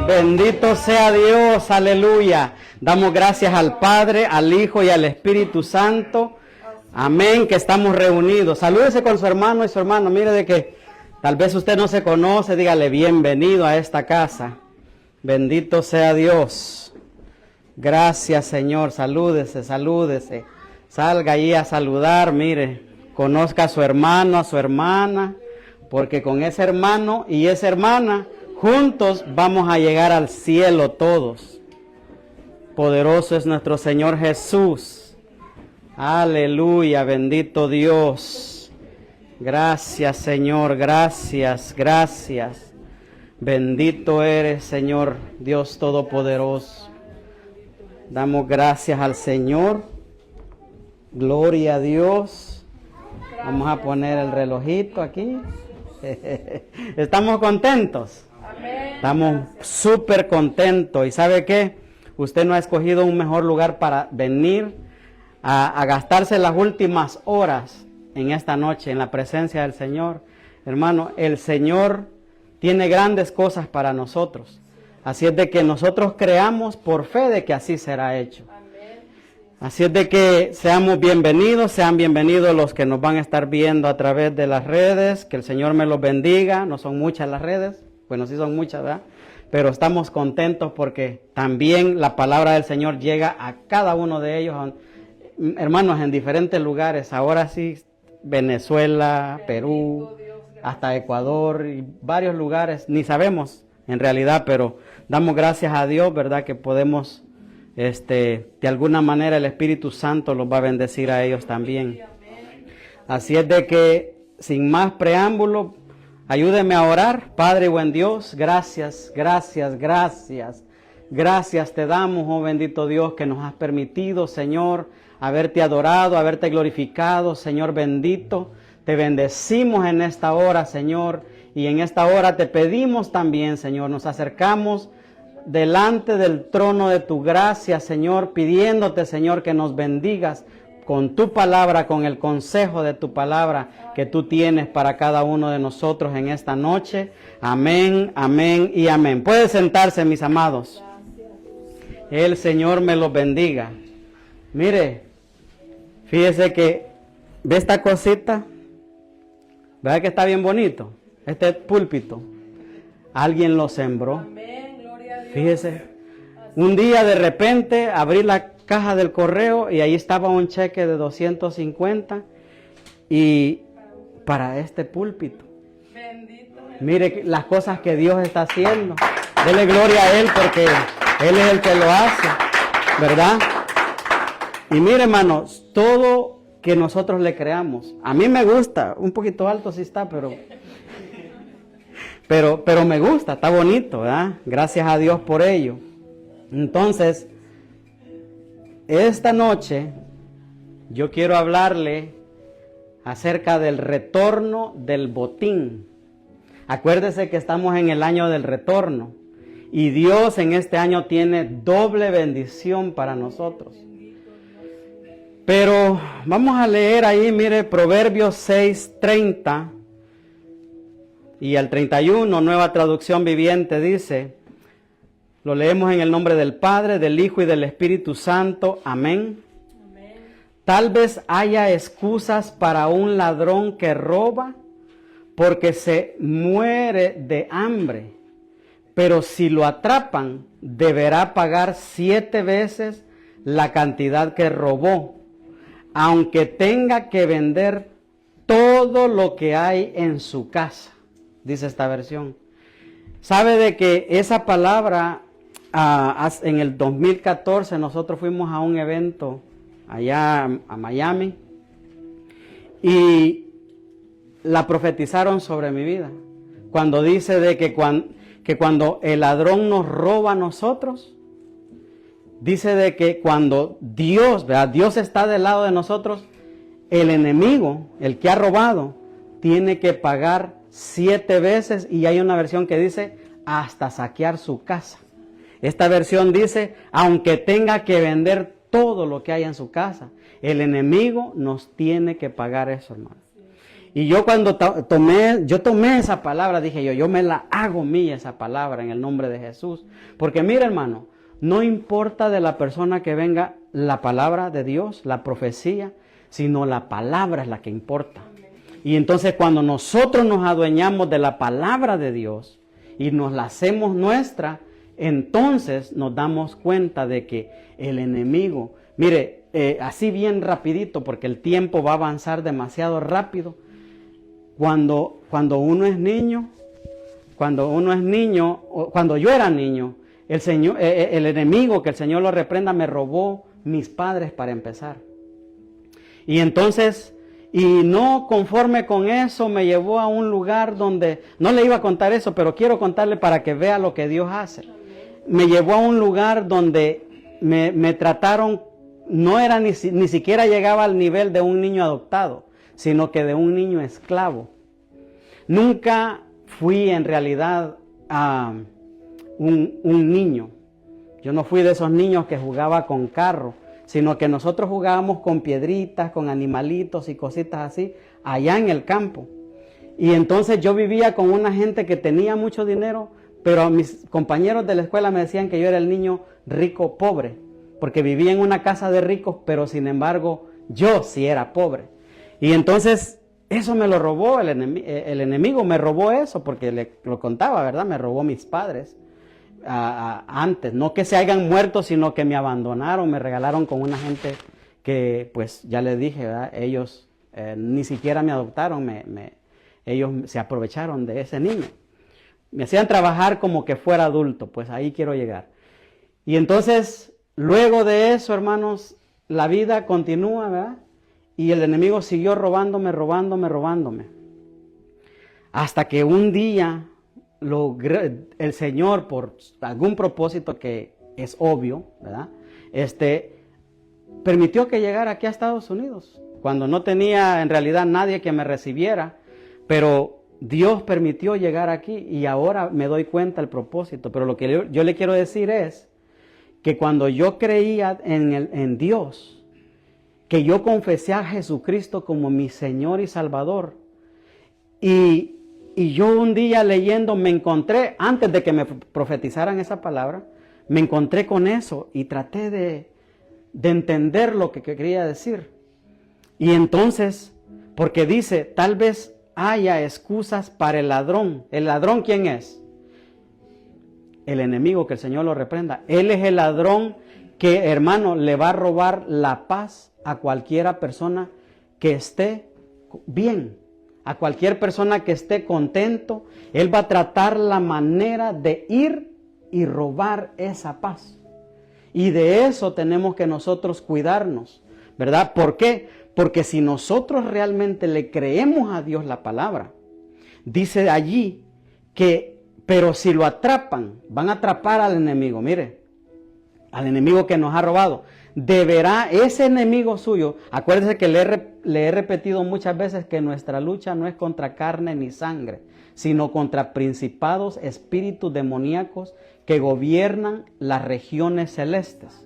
Bendito sea Dios, aleluya. Damos gracias al Padre, al Hijo y al Espíritu Santo. Amén, que estamos reunidos. Salúdese con su hermano y su hermano. Mire de que tal vez usted no se conoce, dígale bienvenido a esta casa. Bendito sea Dios. Gracias, Señor. Salúdese, salúdese. Salga ahí a saludar, mire. Conozca a su hermano, a su hermana, porque con ese hermano y esa hermana juntos vamos a llegar al cielo todos. Poderoso es nuestro Señor Jesús. Aleluya, bendito Dios. Gracias, Señor, gracias, gracias. Bendito eres, Señor, Dios Todopoderoso. Damos gracias al Señor. Gloria a Dios. Vamos a poner el relojito aquí. ¿Estamos contentos? Estamos súper contentos. ¿Y sabe qué? Usted no ha escogido un mejor lugar para venir a gastarse las últimas horas en esta noche, en la presencia del Señor. Hermano, el Señor tiene grandes cosas para nosotros. Así es de que nosotros creamos por fe de que así será hecho. Así es de que seamos bienvenidos, sean bienvenidos los que nos van a estar viendo a través de las redes. Que el Señor me los bendiga. No son muchas las redes. Bueno, sí son muchas, ¿verdad? Pero estamos contentos porque también la palabra del Señor llega a cada uno de ellos, hermanos, en diferentes lugares. Ahora sí, Venezuela, Perú, hasta Ecuador y varios lugares. Ni sabemos en realidad, pero damos gracias a Dios, ¿verdad? Que podemos, de alguna manera el Espíritu Santo los va a bendecir a ellos también. Así es de que, sin más preámbulo, ayúdeme a orar. Padre buen Dios, gracias, gracias, gracias. Gracias te damos, oh bendito Dios, que nos has permitido, Señor, haberte adorado, haberte glorificado, Señor bendito. Te bendecimos en esta hora, Señor, y en esta hora te pedimos también, Señor, nos acercamos delante del trono de tu gracia, Señor, pidiéndote, Señor, que nos bendigas con tu palabra, con el consejo de tu palabra que tú tienes para cada uno de nosotros en esta noche. Amén, amén y amén. Pueden sentarse, mis amados. El Señor me los bendiga. Mire, fíjese que, ¿ve esta cosita? ¿Verdad que está bien bonito? Este púlpito. Alguien lo sembró. Fíjese, un día de repente abrí la caja del correo y ahí estaba un cheque de 250 y para este púlpito. Mire las cosas que Dios está haciendo. Dele gloria a Él porque Él es el que lo hace, ¿verdad? Y mire, hermanos, todo que nosotros le creamos. A mí me gusta, un poquito alto sí está, pero me gusta, está bonito, ¿verdad? Gracias a Dios por ello. Entonces, esta noche yo quiero hablarle acerca del retorno del botín. Acuérdese que estamos en el año del retorno y Dios en este año tiene doble bendición para nosotros. Pero vamos a leer ahí, mire, Proverbios 6:30 y al 31, Nueva Traducción Viviente, dice, lo leemos en el nombre del Padre, del Hijo y del Espíritu Santo. Amén. Amén. Tal vez haya excusas para un ladrón que roba porque se muere de hambre, pero si lo atrapan, deberá pagar 7 veces la cantidad que robó, aunque tenga que vender todo lo que hay en su casa, dice esta versión. Sabe de que esa palabra, en el 2014 nosotros fuimos a un evento allá a Miami y la profetizaron sobre mi vida. Cuando dice de que cuando el ladrón nos roba a nosotros, dice de que cuando Dios, ¿verdad? Dios está del lado de nosotros, el enemigo, el que ha robado, tiene que pagar 7 veces, y hay una versión que dice hasta saquear su casa. Esta versión dice, aunque tenga que vender todo lo que hay en su casa, el enemigo nos tiene que pagar eso, hermano. Y yo cuando tomé esa palabra, dije yo me la hago mía esa palabra en el nombre de Jesús. Porque mira, hermano, no importa de la persona que venga la palabra de Dios, la profecía, sino la palabra es la que importa. Y entonces cuando nosotros nos adueñamos de la palabra de Dios y nos la hacemos nuestra, entonces nos damos cuenta de que el enemigo, mire, así bien rapidito, porque el tiempo va a avanzar demasiado rápido. Cuando uno es niño, cuando yo era niño, el enemigo, que el Señor lo reprenda, me robó mis padres para empezar. Y entonces, y no conforme con eso, me llevó a un lugar donde, no le iba a contar eso, pero quiero contarle para que vea lo que Dios hace. Me llevó a un lugar donde me trataron, no era ni siquiera llegaba al nivel de un niño adoptado, sino que de un niño esclavo. Nunca fui en realidad un niño. Yo no fui de esos niños que jugaba con carro, sino que nosotros jugábamos con piedritas, con animalitos y cositas así, allá en el campo. Y entonces yo vivía con una gente que tenía mucho dinero, pero mis compañeros de la escuela me decían que yo era el niño rico pobre, porque vivía en una casa de ricos, pero sin embargo yo sí era pobre. Y entonces eso me lo robó el enemigo, me robó eso, porque lo contaba, ¿verdad? Me robó mis padres. Antes, no que se hayan muerto, sino que me abandonaron, me regalaron con una gente que, pues ya les dije, ¿verdad? Ellos ni siquiera me adoptaron, ellos se aprovecharon de ese niño. Me hacían trabajar como que fuera adulto, pues ahí quiero llegar. Y entonces, luego de eso, hermanos, la vida continúa, ¿verdad? Y el enemigo siguió robándome. Hasta que un día el Señor, por algún propósito que es obvio, ¿verdad? Permitió que llegara aquí a Estados Unidos, cuando no tenía en realidad nadie que me recibiera, pero Dios permitió llegar aquí y ahora me doy cuenta del propósito. Pero lo que yo le quiero decir es que cuando yo creía en Dios, que yo confesé a Jesucristo como mi Señor y Salvador, y yo un día leyendo me encontré, antes de que me profetizaran esa palabra, me encontré con eso y traté de entender lo que quería decir. Y entonces, porque dice, tal vez haya excusas para el ladrón. ¿El ladrón quién es? El enemigo, que el Señor lo reprenda. Él es el ladrón que, hermano, le va a robar la paz a cualquiera persona que esté bien. A cualquier persona que esté contento, él va a tratar la manera de ir y robar esa paz. Y de eso tenemos que nosotros cuidarnos, ¿verdad? ¿Por qué? Porque si nosotros realmente le creemos a Dios la palabra, dice allí que, pero si lo atrapan, van a atrapar al enemigo, mire, al enemigo que nos ha robado. Deberá ese enemigo suyo, acuérdese que le he repetido muchas veces que nuestra lucha no es contra carne ni sangre, sino contra principados, espíritus demoníacos que gobiernan las regiones celestes.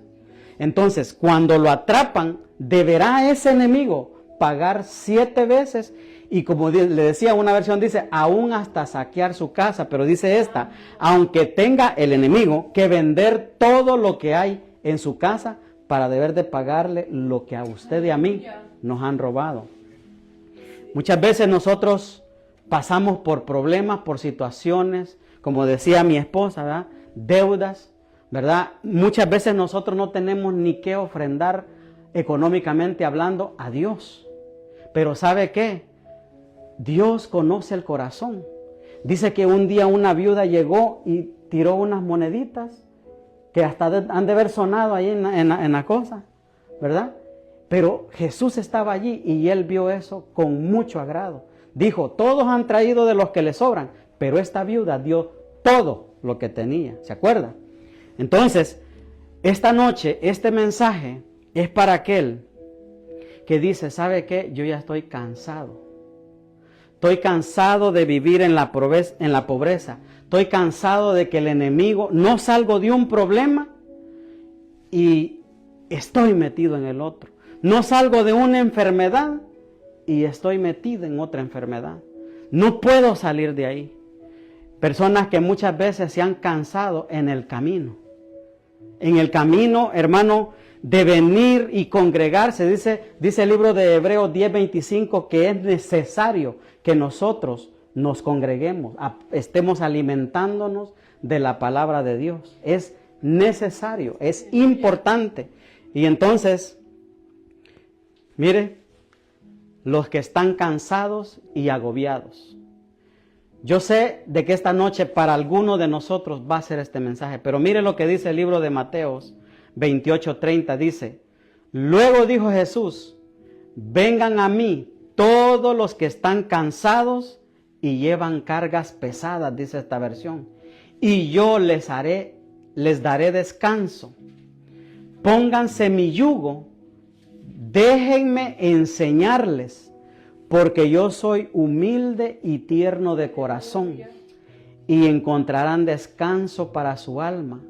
Entonces, cuando lo atrapan, deberá ese enemigo pagar 7 veces, y como le decía, una versión dice, aún hasta saquear su casa, pero dice esta, aunque tenga el enemigo que vender todo lo que hay en su casa, para deber de pagarle lo que a usted y a mí nos han robado. Muchas veces nosotros pasamos por problemas, por situaciones, como decía mi esposa, ¿verdad? Deudas, ¿verdad? Muchas veces nosotros no tenemos ni qué ofrendar económicamente hablando a Dios. Pero ¿sabe qué? Dios conoce el corazón. Dice que un día una viuda llegó y tiró unas moneditas que hasta han de haber sonado ahí en la cosa, ¿verdad? Pero Jesús estaba allí y él vio eso con mucho agrado. Dijo, todos han traído de los que les sobran, pero esta viuda dio todo lo que tenía, ¿se acuerda? Entonces, esta noche, este mensaje es para aquel que dice, ¿sabe qué? Yo ya estoy cansado. Estoy cansado de vivir en la pobreza. Estoy cansado de que el enemigo, no salgo de un problema y estoy metido en el otro. No salgo de una enfermedad y estoy metido en otra enfermedad. No puedo salir de ahí. Personas que muchas veces se han cansado en el camino. En el camino, hermano, de venir y congregarse. Dice el libro de Hebreos 10:25 que es necesario que nosotros nos congreguemos, estemos alimentándonos de la palabra de Dios. Es necesario, es importante. Y entonces, mire, los que están cansados y agobiados. Yo sé de que esta noche para alguno de nosotros va a ser este mensaje, pero mire lo que dice el libro de Mateos 28:30, dice: luego dijo Jesús, vengan a mí todos los que están cansados y llevan cargas pesadas, dice esta versión, y yo les daré descanso. Pónganse mi yugo, déjenme enseñarles, porque yo soy humilde y tierno de corazón, y encontrarán descanso para su alma,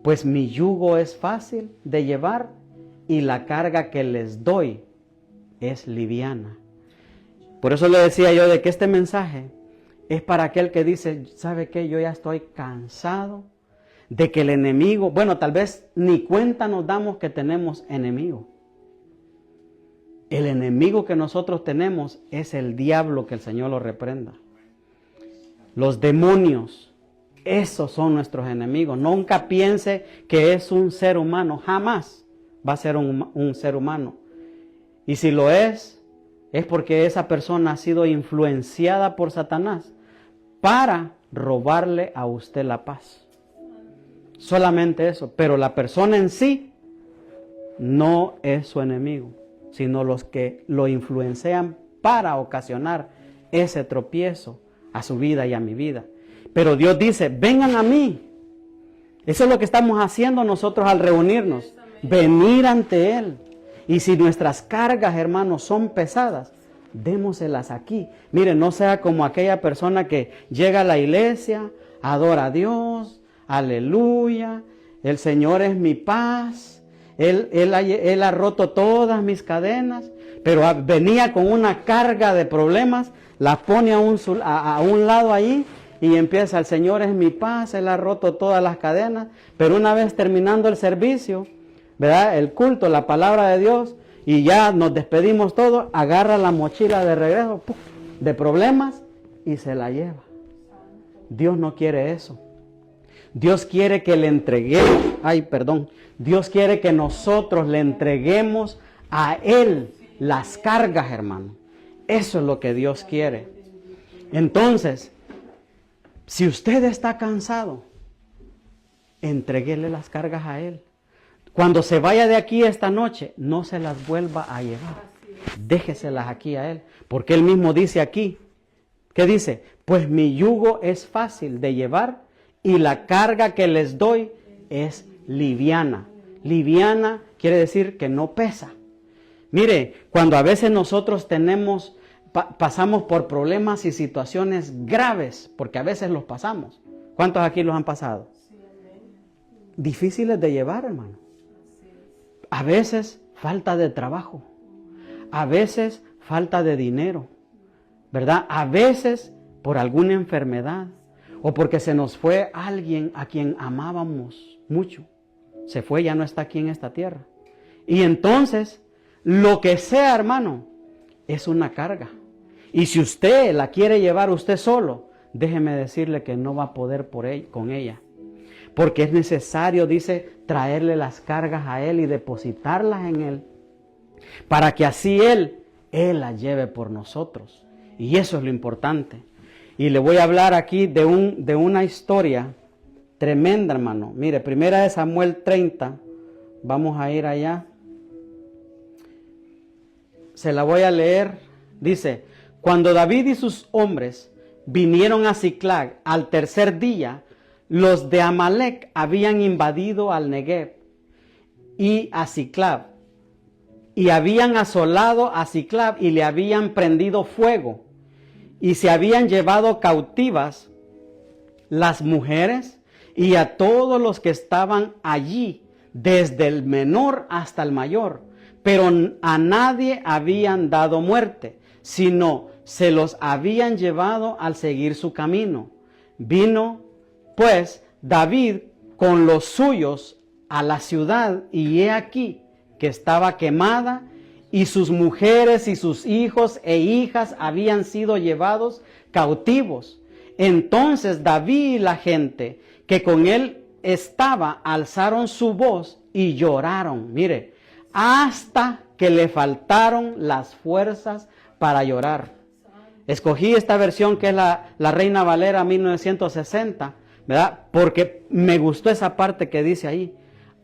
pues mi yugo es fácil de llevar y la carga que les doy es liviana. Por eso le decía yo de que este mensaje es para aquel que dice, ¿sabe qué? Yo ya estoy cansado de que el enemigo, bueno, tal vez ni cuenta nos damos que tenemos enemigo. El enemigo que nosotros tenemos es el diablo, que el Señor lo reprenda. Los demonios, esos son nuestros enemigos. Nunca piense que es un ser humano, jamás va a ser un ser humano. Y si lo es porque esa persona ha sido influenciada por Satanás para robarle a usted la paz. Solamente eso. Pero la persona en sí no es su enemigo, sino los que lo influencian para ocasionar ese tropiezo a su vida y a mi vida. Pero Dios dice, vengan a mí. Eso es lo que estamos haciendo nosotros al reunirnos. Venir ante Él. Y si nuestras cargas, hermanos, son pesadas, démoselas aquí. Miren, no sea como aquella persona que llega a la iglesia, adora a Dios, aleluya, el Señor es mi paz, Él ha roto todas mis cadenas, pero venía con una carga de problemas, la pone a un lado ahí y empieza, el Señor es mi paz, Él ha roto todas las cadenas, pero una vez terminando el servicio, ¿verdad? El culto, la palabra de Dios, y ya nos despedimos todos, agarra la mochila de regreso, ¡puf!, de problemas y se la lleva. Dios no quiere eso. Dios quiere que le entreguemos, Dios quiere que nosotros le entreguemos a Él las cargas, hermano. Eso es lo que Dios quiere. Entonces, si usted está cansado, entréguele las cargas a Él. Cuando se vaya de aquí esta noche, no se las vuelva a llevar. Déjeselas aquí a Él. Porque Él mismo dice aquí, ¿qué dice? Pues mi yugo es fácil de llevar y la carga que les doy es liviana. Liviana quiere decir que no pesa. Mire, cuando a veces nosotros pasamos por problemas y situaciones graves, porque a veces los pasamos. ¿Cuántos aquí los han pasado? Difíciles de llevar, hermano. A veces falta de trabajo, a veces falta de dinero, ¿verdad? A veces por alguna enfermedad o porque se nos fue alguien a quien amábamos mucho. Se fue, ya no está aquí en esta tierra. Y entonces, lo que sea, hermano, es una carga. Y si usted la quiere llevar usted solo, déjeme decirle que no va a poder con ella. Porque es necesario, dice, traerle las cargas a Él y depositarlas en Él, para que así Él las lleve por nosotros. Y eso es lo importante. Y le voy a hablar aquí de una historia tremenda, hermano. Mire, primera de Samuel 30, vamos a ir allá. Se la voy a leer. Dice, cuando David y sus hombres vinieron a Siclag al tercer día, los de Amalec habían invadido al Negev y a Siclag, y habían asolado a Siclag y le habían prendido fuego, y se habían llevado cautivas las mujeres y a todos los que estaban allí, desde el menor hasta el mayor, pero a nadie habían dado muerte, sino se los habían llevado al seguir su camino. Vino, pues, David con los suyos a la ciudad, y he aquí que estaba quemada, y sus mujeres y sus hijos e hijas habían sido llevados cautivos. Entonces David y la gente que con él estaba alzaron su voz y lloraron, mire, hasta que le faltaron las fuerzas para llorar. Escogí esta versión que es la Reina Valera 1960, ¿verdad? Porque me gustó esa parte que dice ahí.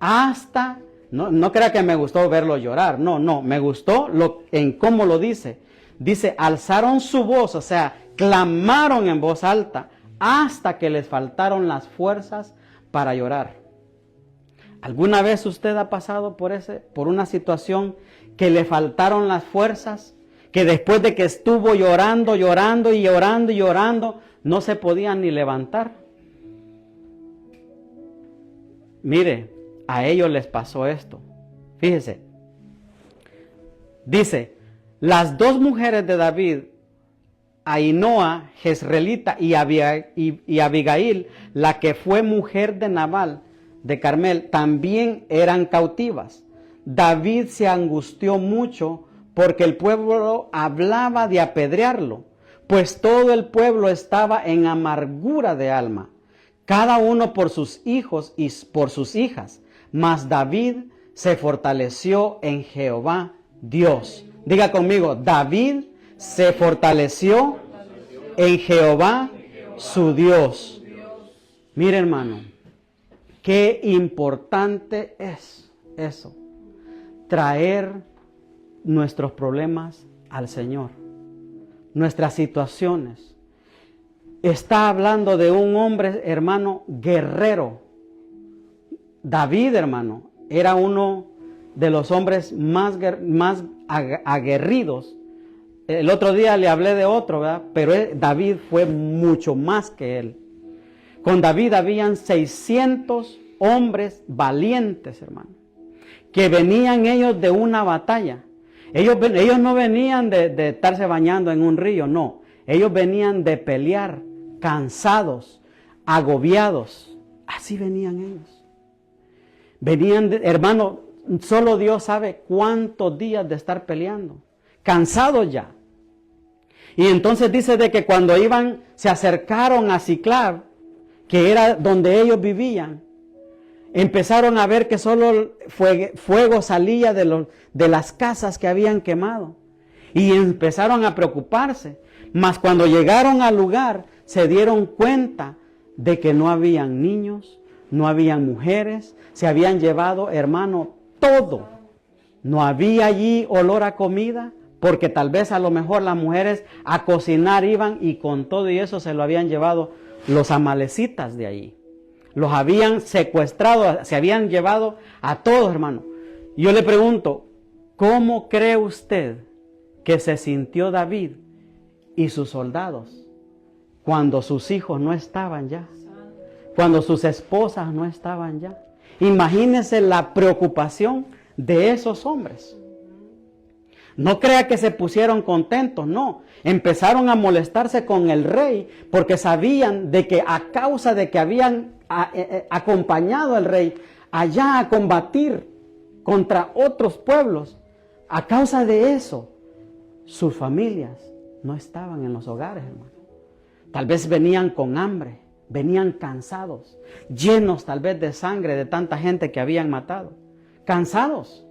Hasta, no crea que me gustó verlo llorar, no, me gustó en cómo lo dice. Dice, alzaron su voz, o sea, clamaron en voz alta, hasta que les faltaron las fuerzas para llorar. ¿Alguna vez usted ha pasado por una situación que le faltaron las fuerzas? Que después de que estuvo llorando, no se podía ni levantar. Mire, a ellos les pasó esto. Fíjese. Dice, las dos mujeres de David, Ahinoa, Jezreelita y Abigail, la que fue mujer de Nabal de Carmel, también eran cautivas. David se angustió mucho porque el pueblo hablaba de apedrearlo, pues todo el pueblo estaba en amargura de alma, cada uno por sus hijos y por sus hijas. Mas David se fortaleció en Jehová Dios. Diga conmigo, David se fortaleció en Jehová su Dios. Mire, hermano, qué importante es eso, traer nuestros problemas al Señor, nuestras situaciones. Está hablando de un hombre, hermano, guerrero. David, hermano, era uno de los hombres más aguerridos. El otro día le hablé de otro, ¿verdad? Pero David fue mucho más que él. Con David habían 600 hombres valientes, hermano, que venían ellos de una batalla. Ellos no venían de estarse bañando en un río, no. Ellos venían de pelear, cansados, agobiados. Así venían ellos. Venían, hermano, solo Dios sabe cuántos días de estar peleando. Cansados ya. Y entonces dice de que cuando se acercaron a Siclag, que era donde ellos vivían, empezaron a ver que solo fuego salía de las casas que habían quemado. Y empezaron a preocuparse. Mas cuando llegaron al lugar, se dieron cuenta de que no habían niños, no habían mujeres, se habían llevado, hermano, todo. No había allí olor a comida, porque tal vez a lo mejor las mujeres a cocinar iban y con todo y eso se lo habían llevado los amalecitas de allí. Los habían secuestrado, se habían llevado a todos, hermano. Yo le pregunto, ¿cómo cree usted que se sintió David y sus soldados cuando sus hijos no estaban ya? Cuando sus esposas no estaban ya. Imagínense la preocupación de esos hombres. No crea que se pusieron contentos, no. Empezaron a molestarse con el rey porque sabían de que a causa de que habían acompañado al rey allá a combatir contra otros pueblos, a causa de eso, sus familias no estaban en los hogares, hermano. Tal vez venían con hambre, venían cansados, llenos tal vez de sangre de tanta gente que habían matado, cansados.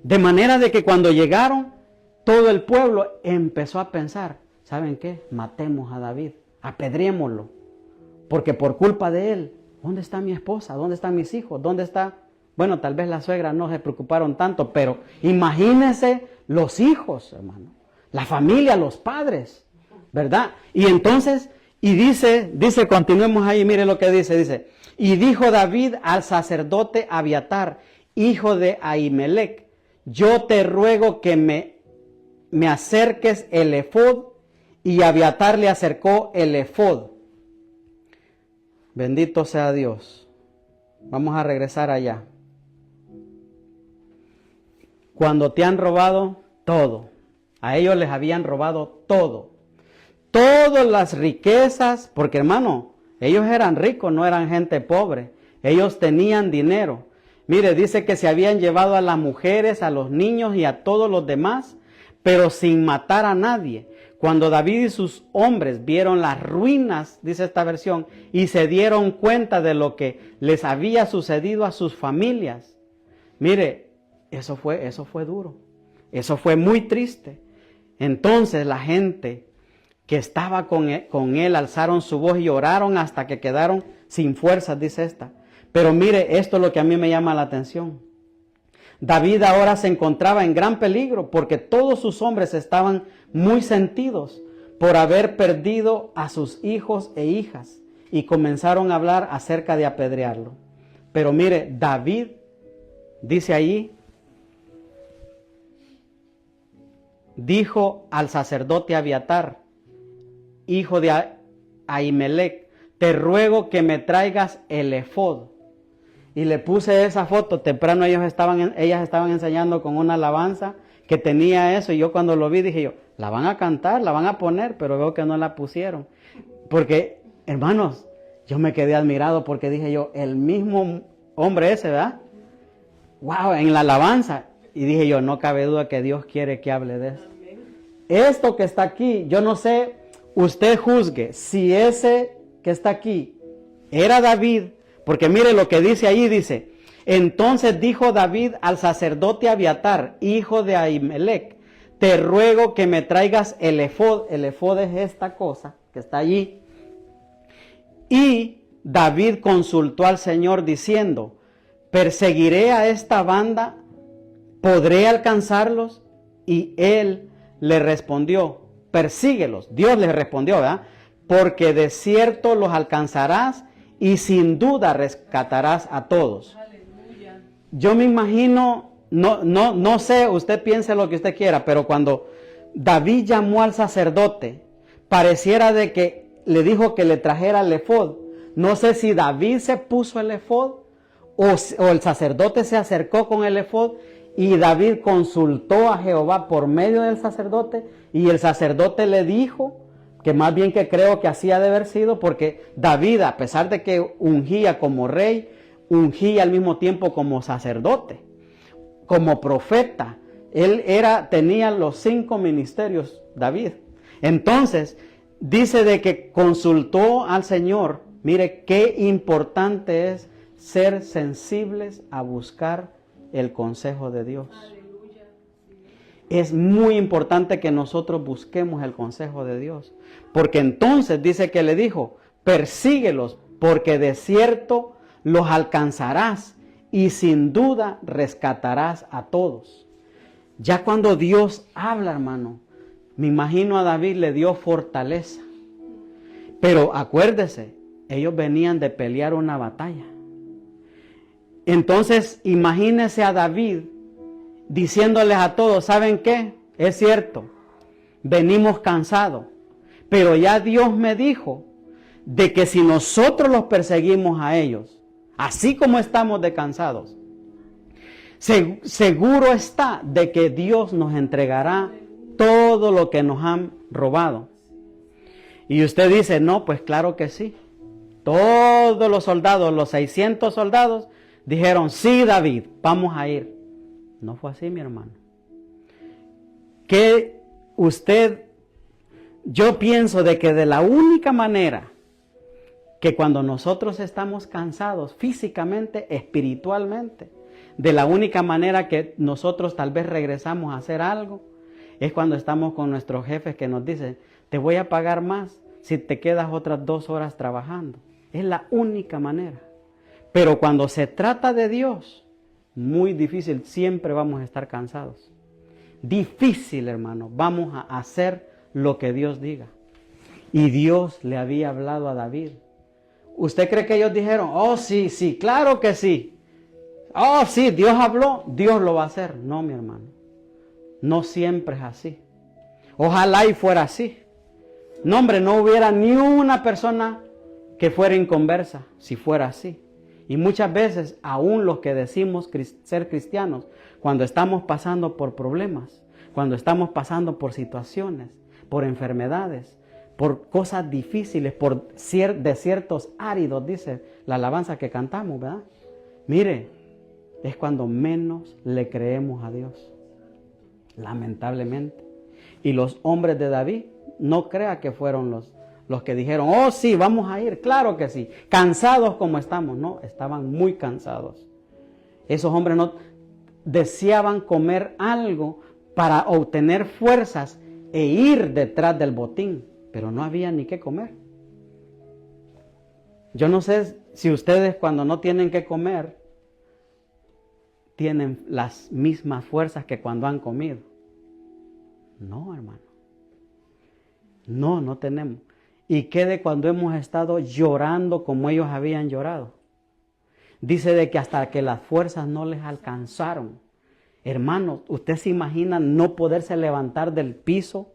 De manera de que cuando llegaron, todo el pueblo empezó a pensar, ¿saben qué? Matemos a David, apedrémoslo, porque por culpa de él, ¿dónde está mi esposa? ¿Dónde están mis hijos? ¿Dónde está? Bueno, tal vez las suegras no se preocuparon tanto, pero imagínense los hijos, hermano, la familia, los padres, ¿verdad? Y entonces, dice, continuemos ahí, mire lo que dice, y dijo David al sacerdote Abiatar, hijo de Ahimelech, yo te ruego que me acerques el efod, y Abiatar le acercó el efod. Bendito sea Dios. Vamos a regresar allá. Cuando te han robado todo. A ellos les habían robado todo. Todas las riquezas, porque hermano, ellos eran ricos, no eran gente pobre. Ellos tenían dinero. Mire, dice que se habían llevado a las mujeres, a los niños y a todos los demás, pero sin matar a nadie. Cuando David y sus hombres vieron las ruinas, dice esta versión, y se dieron cuenta de lo que les había sucedido a sus familias. Mire, eso fue duro. Eso fue muy triste. Entonces la gente que estaba con él alzaron su voz y oraron hasta que quedaron sin fuerzas, dice esta. Pero mire, esto es lo que a mí me llama la atención. David ahora se encontraba en gran peligro porque todos sus hombres estaban muy sentidos por haber perdido a sus hijos e hijas y comenzaron a hablar acerca de apedrearlo. Pero mire, David dice allí, dijo al sacerdote Abiatar, hijo de Ahimelech, te ruego que me traigas el efod. Y le puse esa foto, temprano ellas estaban enseñando con una alabanza que tenía eso, y yo cuando lo vi dije yo, la van a cantar, la van a poner, pero veo que no la pusieron. Porque, hermanos, yo me quedé admirado porque dije yo, el mismo hombre ese, ¿verdad? Wow, en la alabanza. Y dije yo, no cabe duda que Dios quiere que hable de esto. Esto que está aquí, yo no sé, usted juzgue si ese que está aquí era David, porque mire lo que dice ahí, dice, entonces dijo David al sacerdote Abiatar, hijo de Ahimelech, te ruego que me traigas el efod es esta cosa que está allí. Y David consultó al Señor diciendo, ¿perseguiré a esta banda? ¿Podré alcanzarlos? Y él le respondió, persíguelos. Dios le respondió, ¿verdad? Porque de cierto los alcanzarás y sin duda rescatarás a todos. Aleluya. Yo me imagino, no sé, usted piense lo que usted quiera, pero cuando David llamó al sacerdote, pareciera de que le dijo que le trajera el efod. No sé si David se puso el efod o el sacerdote se acercó con el efod y David consultó a Jehová por medio del sacerdote y el sacerdote le dijo que más bien que creo que así ha de haber sido, porque David, a pesar de que ungía como rey, ungía al mismo tiempo como sacerdote, como profeta. Él tenía los 5 ministerios, David. Entonces, dice de que consultó al Señor. Mire qué importante es ser sensibles a buscar el consejo de Dios. Es muy importante que nosotros busquemos el consejo de Dios. Porque entonces dice que le dijo, persíguelos, porque de cierto los alcanzarás y sin duda rescatarás a todos. Ya cuando Dios habla, hermano, me imagino a David le dio fortaleza. Pero acuérdese, ellos venían de pelear una batalla. Entonces, imagínese a David diciéndoles a todos, ¿saben qué? Es cierto, venimos cansados, pero ya Dios me dijo de que si nosotros los perseguimos a ellos, así como estamos de cansados, seguro está de que Dios nos entregará todo lo que nos han robado. Y usted dice, no, pues claro que sí. Todos los soldados, los 600 soldados, dijeron, sí, David, vamos a ir. No fue así, mi hermano. Que yo pienso de que de la única manera que cuando nosotros estamos cansados físicamente, espiritualmente, de la única manera que nosotros tal vez regresamos a hacer algo, es cuando estamos con nuestros jefes que nos dicen, te voy a pagar más si te quedas otras 2 horas trabajando. Es la única manera. Pero cuando se trata de Dios, muy difícil, siempre vamos a estar cansados. Difícil, hermano, vamos a hacer lo que Dios diga. Y Dios le había hablado a David. ¿Usted cree que ellos dijeron, oh sí, sí, claro que sí? Oh sí, Dios habló, Dios lo va a hacer. No, mi hermano, no siempre es así. Ojalá y fuera así. No, hombre, no hubiera ni una persona que fuera inconversa si fuera así. Y muchas veces, aún los que decimos ser cristianos, cuando estamos pasando por problemas, cuando estamos pasando por situaciones, por enfermedades, por cosas difíciles, por desiertos áridos, dice la alabanza que cantamos, ¿verdad? Mire, es cuando menos le creemos a Dios, lamentablemente. Y los hombres de David, no crea que fueron los que dijeron, oh sí, vamos a ir, claro que sí, cansados como estamos. No, estaban muy cansados. Esos hombres no deseaban comer algo para obtener fuerzas e ir detrás del botín, pero no había ni qué comer. Yo no sé si ustedes cuando no tienen qué comer, tienen las mismas fuerzas que cuando han comido. No, hermano. No, no tenemos. ¿Y qué de cuando hemos estado llorando como ellos habían llorado? Dice de que hasta que las fuerzas no les alcanzaron. Hermano, ¿usted se imagina no poderse levantar del piso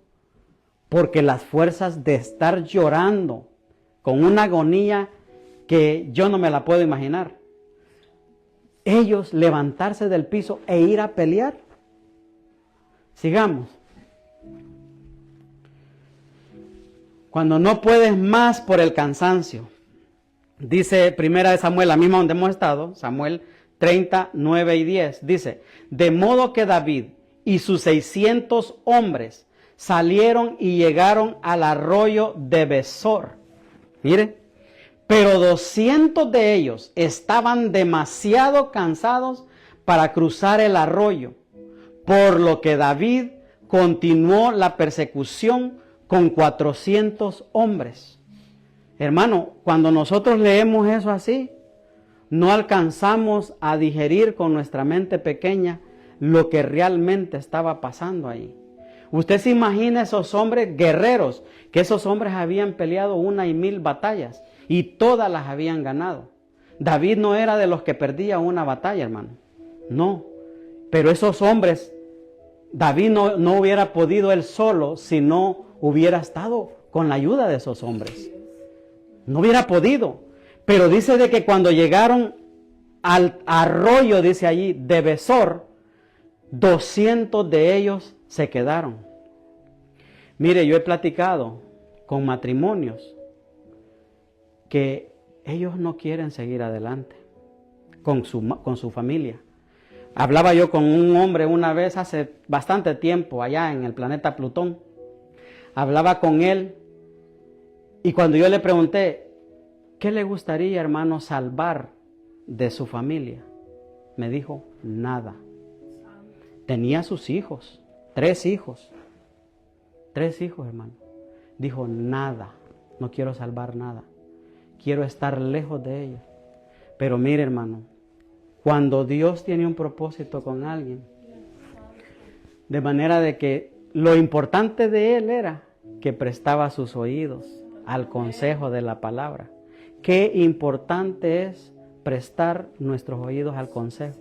porque las fuerzas de estar llorando con una agonía que yo no me la puedo imaginar? Ellos levantarse del piso e ir a pelear. Sigamos. Cuando no puedes más por el cansancio. Dice 1 Samuel, la misma donde hemos estado, Samuel 30, 9 y 10. Dice, de modo que David y sus 600 hombres salieron y llegaron al arroyo de Besor. Mire, pero 200 de ellos estaban demasiado cansados para cruzar el arroyo, por lo que David continuó la persecución con 400 hombres. Hermano, cuando nosotros leemos eso así, no alcanzamos a digerir con nuestra mente pequeña lo que realmente estaba pasando ahí. Usted se imagina esos hombres guerreros, que esos hombres habían peleado 1,000 batallas y todas las habían ganado. David no era de los que perdía una batalla, hermano. No, pero esos hombres, David no hubiera podido él solo si no hubiera estado con la ayuda de esos hombres. No hubiera podido. Pero dice de que cuando llegaron al arroyo, dice allí, de Besor, 200 de ellos se quedaron. Mire, yo he platicado con matrimonios que ellos no quieren seguir adelante con su familia. Hablaba yo con un hombre una vez hace bastante tiempo allá en el planeta Plutón. Hablaba con él y cuando yo le pregunté, ¿qué le gustaría, hermano, salvar de su familia? Me dijo, nada. Tenía sus hijos, 3 hijos. 3 hijos, hermano. Dijo, nada, no quiero salvar nada. Quiero estar lejos de ellos. Pero mire, hermano, cuando Dios tiene un propósito con alguien, de manera de que lo importante de él era que prestaba sus oídos al consejo de la palabra. Qué importante es prestar nuestros oídos al consejo.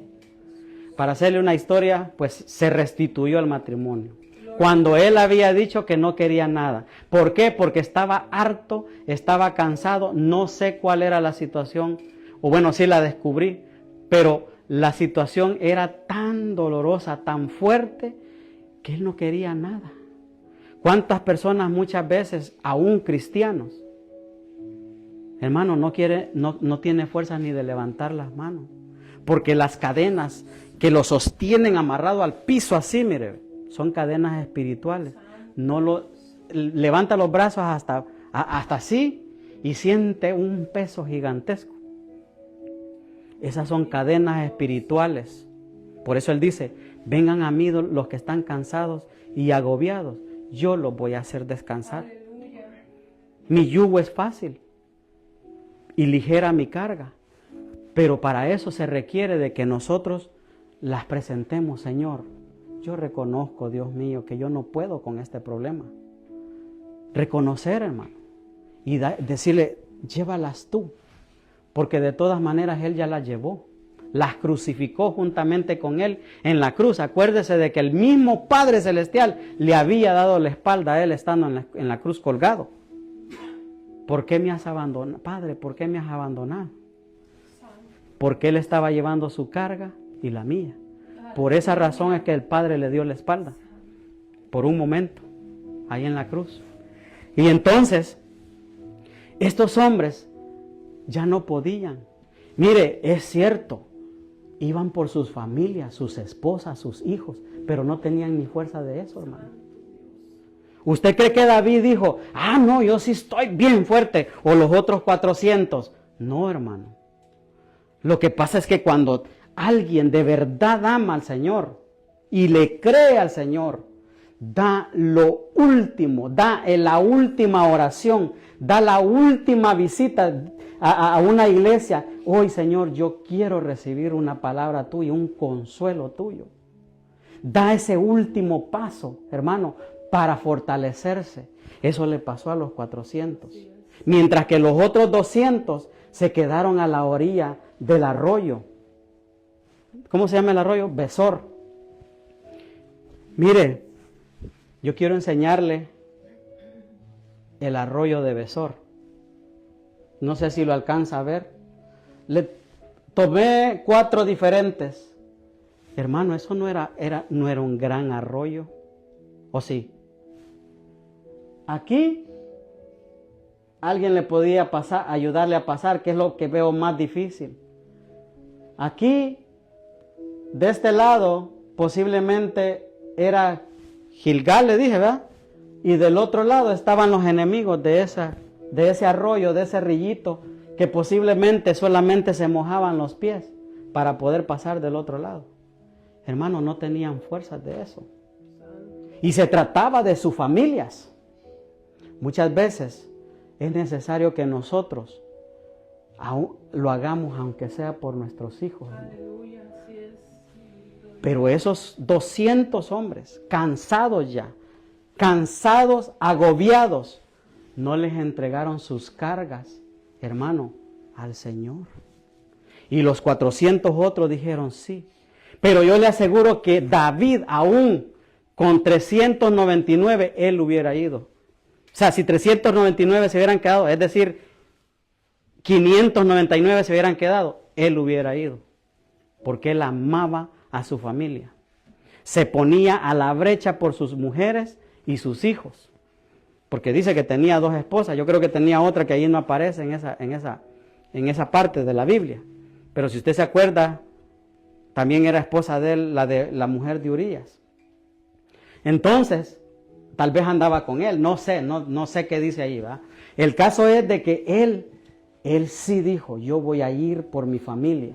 Para hacerle una historia, pues se restituyó el matrimonio. Cuando él había dicho que no quería nada. ¿Por qué? Porque estaba harto, estaba cansado, no sé cuál era la situación, o bueno, sí la descubrí, pero la situación era tan dolorosa, tan fuerte, que él no quería nada. ¿Cuántas personas muchas veces, aún cristianos, hermano, no tiene fuerza ni de levantar las manos? Porque las cadenas que lo sostienen amarrado al piso así, mire, son cadenas espirituales. Levanta los brazos hasta así y siente un peso gigantesco. Esas son cadenas espirituales. Por eso él dice, vengan a mí los que están cansados y agobiados, yo los voy a hacer descansar. Mi yugo es fácil y ligera mi carga. Pero para eso se requiere de que nosotros las presentemos, Señor. Yo reconozco, Dios mío, que yo no puedo con este problema. Reconocer, hermano, y decirle, llévalas tú. Porque de todas maneras Él ya las llevó. Las crucificó juntamente con Él en la cruz. Acuérdese de que el mismo Padre Celestial le había dado la espalda a Él estando en la cruz colgado. ¿Por qué me has abandonado? Padre, ¿por qué me has abandonado? porque él estaba llevando su carga y la mía. Por esa razón es que el Padre le dio la espalda, por un momento, ahí en la cruz. Y entonces, estos hombres ya no podían. Mire, es cierto, iban por sus familias, sus esposas, sus hijos, pero no tenían ni fuerza de eso, hermano. ¿Usted cree que David dijo, no, yo sí estoy bien fuerte, o los otros 400? No, hermano. Lo que pasa es que cuando alguien de verdad ama al Señor y le cree al Señor, da lo último, da la última oración, da la última visita a una iglesia. Hoy, Señor, yo quiero recibir una palabra tuya, un consuelo tuyo. Da ese último paso, hermano, para fortalecerse. Eso le pasó a los 400. Mientras que los otros 200 se quedaron a la orilla del arroyo. ¿Cómo se llama el arroyo? Besor. Mire, yo quiero enseñarle el arroyo de Besor. No sé si lo alcanza a ver. Le tomé 4 diferentes. Hermano, eso no era un gran arroyo. ¿O sí? Aquí alguien le podía ayudarle a pasar, que es lo que veo más difícil. Aquí, de este lado, posiblemente era Gilgal, le dije, ¿verdad? Y del otro lado estaban los enemigos de ese arroyo, de ese rillito, que posiblemente solamente se mojaban los pies para poder pasar del otro lado. Hermano, no tenían fuerzas de eso. Y se trataba de sus familias. Muchas veces es necesario que nosotros lo hagamos, aunque sea por nuestros hijos. Aleluya, así es. Pero esos 200 hombres, cansados ya, cansados, agobiados, no les entregaron sus cargas, hermano, al Señor. Y los 400 otros dijeron sí. Pero yo le aseguro que David, aún con 399, él hubiera ido. O sea, si 399 se hubieran quedado, es decir, 599 se hubieran quedado, él hubiera ido. Porque él amaba a su familia. Se ponía a la brecha por sus mujeres y sus hijos. Porque dice que tenía 2 esposas. Yo creo que tenía otra que ahí no aparece en esa parte de la Biblia. Pero si usted se acuerda, también era esposa de él, la mujer de Urías. Entonces, tal vez andaba con él, no sé qué dice ahí, ¿va? El caso es de que él sí dijo, yo voy a ir por mi familia.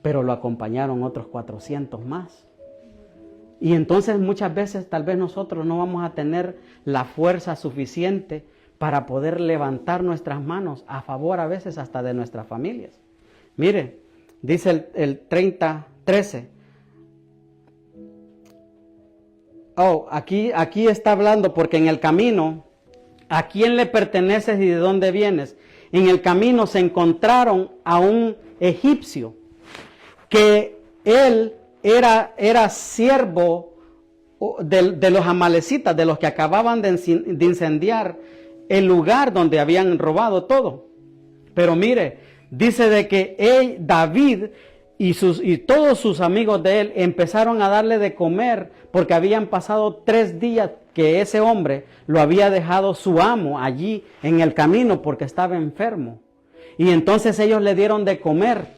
Pero lo acompañaron otros 400 más. Y entonces muchas veces tal vez nosotros no vamos a tener la fuerza suficiente para poder levantar nuestras manos a favor a veces hasta de nuestras familias. Mire, dice el 30:13. Aquí está hablando porque en el camino, ¿a quién le perteneces y de dónde vienes? En el camino se encontraron a un egipcio que él era siervo de los amalecitas, de los que acababan de incendiar el lugar donde habían robado todo. Pero mire, dice de que David y todos sus amigos de él empezaron a darle de comer porque habían pasado 3 días que ese hombre lo había dejado su amo allí en el camino porque estaba enfermo. Y entonces ellos le dieron de comer.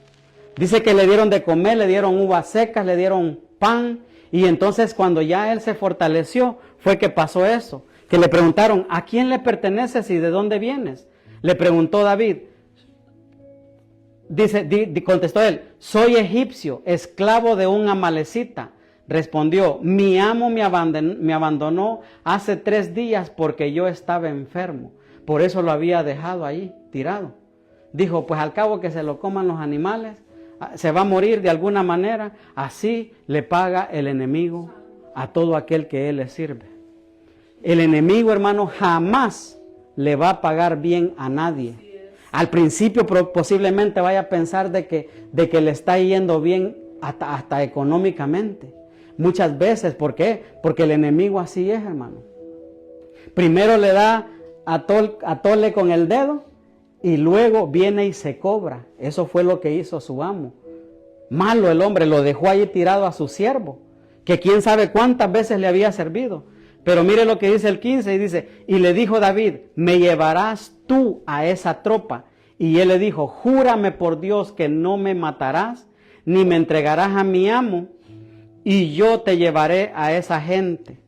Dice que le dieron de comer, le dieron uvas secas, le dieron pan. Y entonces cuando ya él se fortaleció, fue que pasó eso. Que le preguntaron, ¿a quién le perteneces y de dónde vienes? Le preguntó David. Contestó él, soy egipcio, esclavo de un amalecita. Respondió, mi amo me abandonó hace 3 días porque yo estaba enfermo. Por eso lo había dejado ahí, tirado. Dijo, pues al cabo que se lo coman los animales, se va a morir de alguna manera. Así le paga el enemigo a todo aquel que él le sirve. El enemigo, hermano, jamás le va a pagar bien a nadie. Al principio posiblemente vaya a pensar de que le está yendo bien hasta económicamente. Muchas veces, ¿por qué? Porque el enemigo así es, hermano. Primero le da a tole con el dedo y luego viene y se cobra. Eso fue lo que hizo su amo. Malo el hombre, lo dejó ahí tirado a su siervo, que quién sabe cuántas veces le había servido. Pero mire lo que dice el 15, y dice, y le dijo David, ¿me llevarás tú a esa tropa? Y él le dijo, júrame por Dios que no me matarás, ni me entregarás a mi amo, y yo te llevaré a esa gente.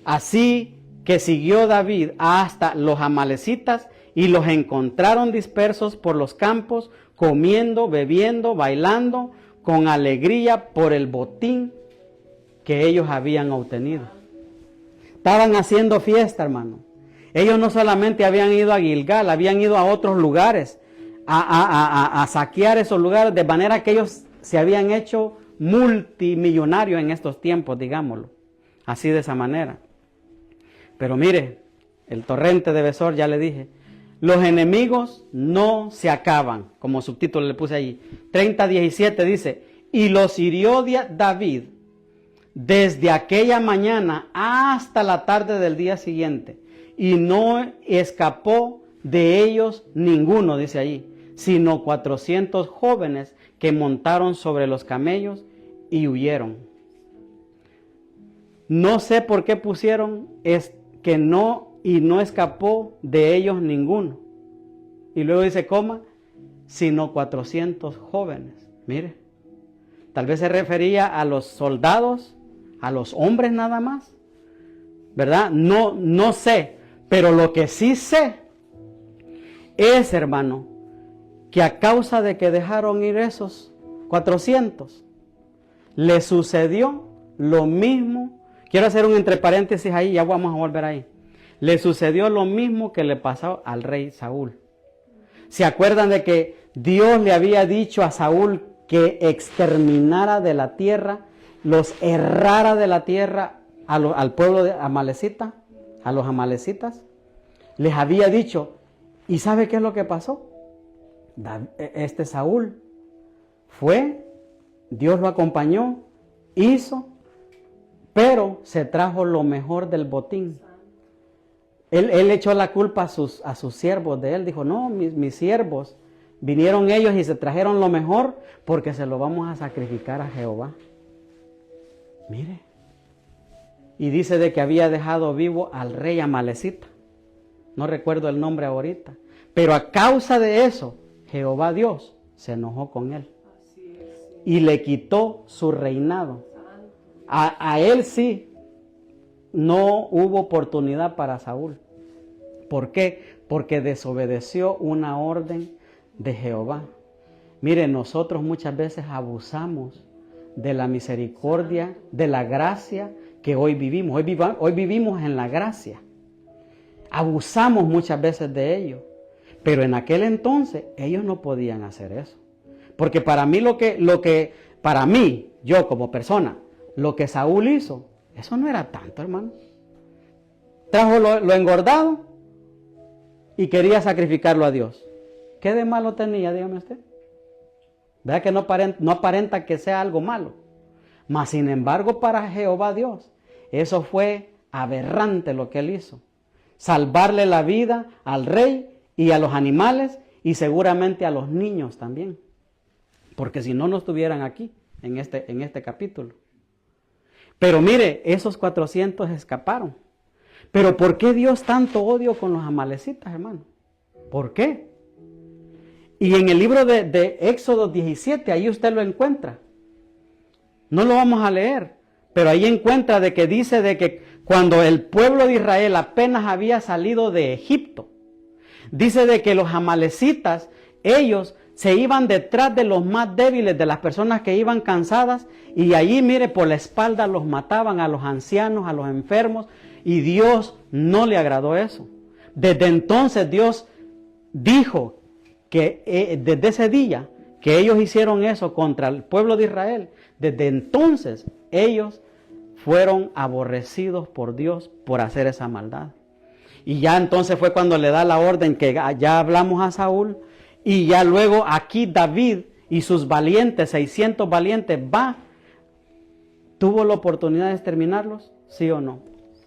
Así que siguió David hasta los amalecitas, y los encontraron dispersos por los campos, comiendo, bebiendo, bailando, con alegría por el botín que ellos habían obtenido. Estaban haciendo fiesta, hermano. Ellos no solamente habían ido a Gilgal, habían ido a otros lugares a saquear esos lugares, de manera que ellos se habían hecho multimillonarios en estos tiempos, digámoslo, así de esa manera. Pero mire, el torrente de Besor, ya le dije, los enemigos no se acaban, como subtítulo le puse allí. 30:17 dice, y los hirió David desde aquella mañana hasta la tarde del día siguiente, y no escapó de ellos ninguno, dice allí, sino 400 jóvenes que montaron sobre los camellos y huyeron. No sé por qué pusieron que no, y no escapó de ellos ninguno. Y luego dice, sino 400 jóvenes. Mire, tal vez se refería a los soldados, a los hombres nada más, ¿verdad? No sé, pero lo que sí sé es, hermano, que a causa de que dejaron ir esos 400, le sucedió lo mismo. Quiero hacer un entre paréntesis ahí, ya vamos a volver ahí. Le sucedió lo mismo que le pasó al rey Saúl. ¿Se acuerdan de que Dios le había dicho a Saúl que exterminara de la tierra, los errara de la tierra al pueblo de Amalecita, a los amalecitas? Les había dicho, ¿y sabe qué es lo que pasó? Saúl fue, Dios lo acompañó, hizo, pero se trajo lo mejor del botín. Él echó la culpa a sus siervos de él. Dijo, no, mis siervos, vinieron ellos y se trajeron lo mejor porque se lo vamos a sacrificar a Jehová. Mire. Y dice de que había dejado vivo al rey Amalecita. No recuerdo el nombre ahorita. Pero a causa de eso, Jehová Dios se enojó con él. Y le quitó su reinado. A él sí. No hubo oportunidad para Saúl. ¿Por qué? Porque desobedeció una orden de Jehová. Mire, nosotros muchas veces abusamos de la misericordia, de la gracia que hoy vivimos. Hoy vivimos en la gracia. Abusamos muchas veces de ello. Pero en aquel entonces ellos no podían hacer eso. Porque para mí para mí, yo como persona, lo que Saúl hizo, eso no era tanto, hermano. Trajo lo engordado y quería sacrificarlo a Dios. ¿Qué de malo tenía, dígame usted? ¿Verdad que no aparenta que sea algo malo? Mas sin embargo para Jehová Dios, eso fue aberrante lo que él hizo. Salvarle la vida al rey y a los animales y seguramente a los niños también. Porque si no, no estuvieran aquí en este capítulo. Pero mire, esos 400 escaparon. Pero ¿por qué Dios tanto odio con los amalecitas, hermano? ¿Por qué? Y en el libro de Éxodo 17, ahí usted lo encuentra. No lo vamos a leer, pero ahí encuentra de que dice de que cuando el pueblo de Israel apenas había salido de Egipto, dice de que los amalecitas, ellos se iban detrás de los más débiles, de las personas que iban cansadas, y allí, mire, por la espalda los mataban a los ancianos, a los enfermos, y Dios no le agradó eso. Desde entonces Dios dijo que desde ese día que ellos hicieron eso contra el pueblo de Israel, desde entonces ellos fueron aborrecidos por Dios por hacer esa maldad. Y ya entonces fue cuando le da la orden que ya hablamos a Saúl, y ya luego aquí David y sus valientes, 600 valientes, ¿tuvo la oportunidad de exterminarlos? ¿Sí o no?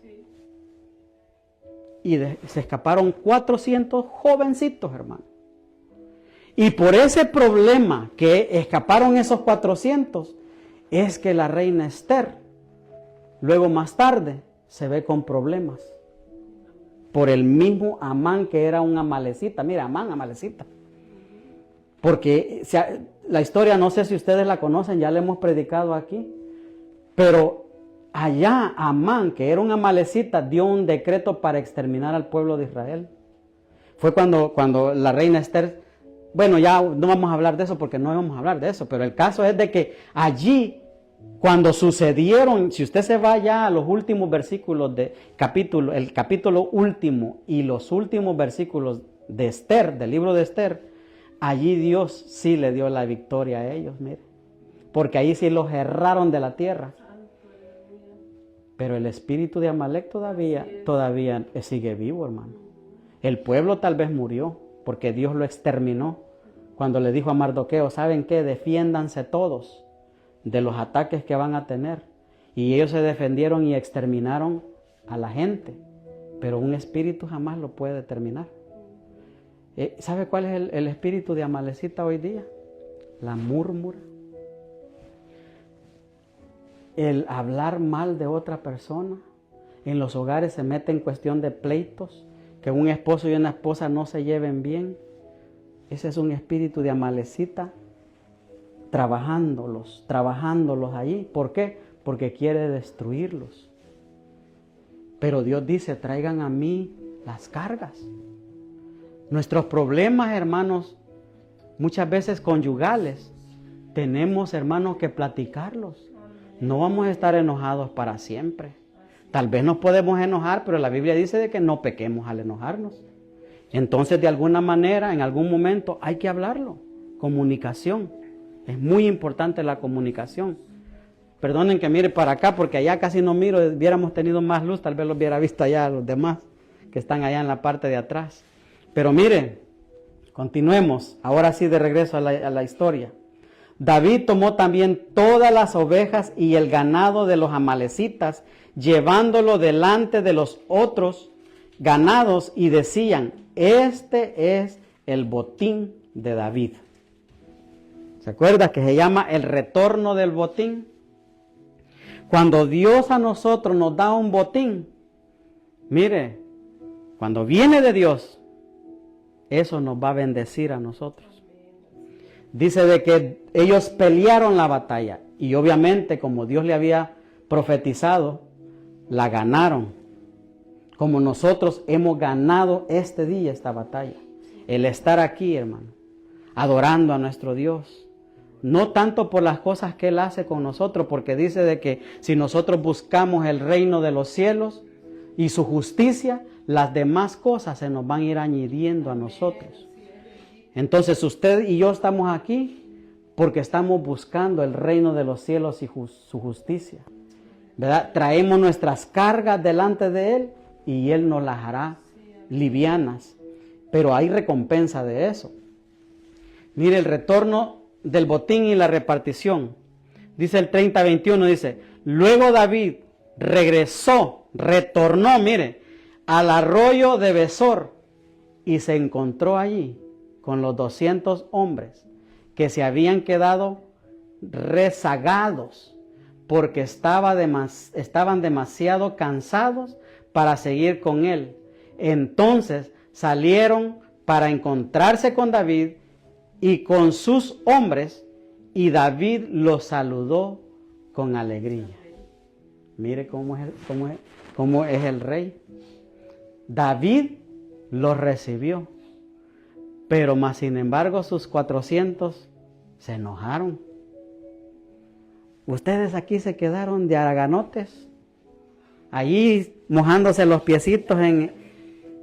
Sí. Y se escaparon 400 jovencitos, hermano. Y por ese problema que escaparon esos 400, es que la reina Esther, luego más tarde, se ve con problemas. Por el mismo Amán, que era un amalecita. Mira, Amán, amalecita. Porque la historia, no sé si ustedes la conocen, ya la hemos predicado aquí. Pero allá Amán, que era un amalecita, dio un decreto para exterminar al pueblo de Israel. Fue cuando la reina Esther, bueno, ya no vamos a hablar de eso porque no vamos a hablar de eso, pero el caso es de que allí, cuando sucedieron, si usted se va ya a los últimos versículos del capítulo, el capítulo último y los últimos versículos de Esther, del libro de Esther, allí Dios sí le dio la victoria a ellos, mire, porque ahí sí los erraron de la tierra. Pero el espíritu de Amalek todavía sigue vivo, hermano. El pueblo tal vez murió porque Dios lo exterminó cuando le dijo a Mardoqueo, ¿saben qué? Defiéndanse todos de los ataques que van a tener. Y ellos se defendieron y exterminaron a la gente. Pero un espíritu jamás lo puede terminar. ¿Sabe cuál es el espíritu de Amalecita hoy día? La murmura. El hablar mal de otra persona. En los hogares se mete en cuestión de pleitos, que un esposo y una esposa no se lleven bien. Ese es un espíritu de Amalecita trabajándolos allí. ¿Por qué? Porque quiere destruirlos. Pero Dios dice, traigan a mí las cargas. Nuestros problemas, hermanos, muchas veces conyugales, tenemos, hermanos, que platicarlos. No vamos a estar enojados para siempre. Tal vez nos podemos enojar, pero la Biblia dice de que no pequemos al enojarnos. Entonces, de alguna manera, en algún momento, hay que hablarlo. Comunicación. Es muy importante la comunicación. Perdonen que mire para acá, porque allá casi no miro. Hubiéramos tenido más luz, tal vez los hubiera visto allá los demás, que están allá en la parte de atrás. Pero mire, continuemos. Ahora sí, de regreso a la historia. David tomó también todas las ovejas y el ganado de los amalecitas, llevándolo delante de los otros ganados, y decían, este es el botín de David. ¿Se acuerda que se llama el retorno del botín? Cuando Dios a nosotros nos da un botín, mire, cuando viene de Dios, eso nos va a bendecir a nosotros. Dice de que ellos pelearon la batalla y obviamente como Dios le había profetizado, la ganaron. Como nosotros hemos ganado este día esta batalla. El estar aquí, hermano, adorando a nuestro Dios. No tanto por las cosas que Él hace con nosotros, porque dice de que si nosotros buscamos el reino de los cielos y su justicia, las demás cosas se nos van a ir añadiendo a nosotros. Entonces usted y yo estamos aquí porque estamos buscando el reino de los cielos y su justicia, ¿verdad? Traemos nuestras cargas delante de Él y Él nos las hará livianas, pero hay recompensa de eso. Mire el retorno del botín y la repartición. Dice el 30:21, dice, luego David retornó, mire, al arroyo de Besor y se encontró allí con los 200 hombres que se habían quedado rezagados porque estaban demasiado cansados para seguir con él. Entonces salieron para encontrarse con David y con sus hombres, y David los saludó con alegría. Mire cómo es el rey. David los recibió. Pero más sin embargo sus 400 se enojaron. Ustedes aquí se quedaron de haraganotes, allí mojándose los piecitos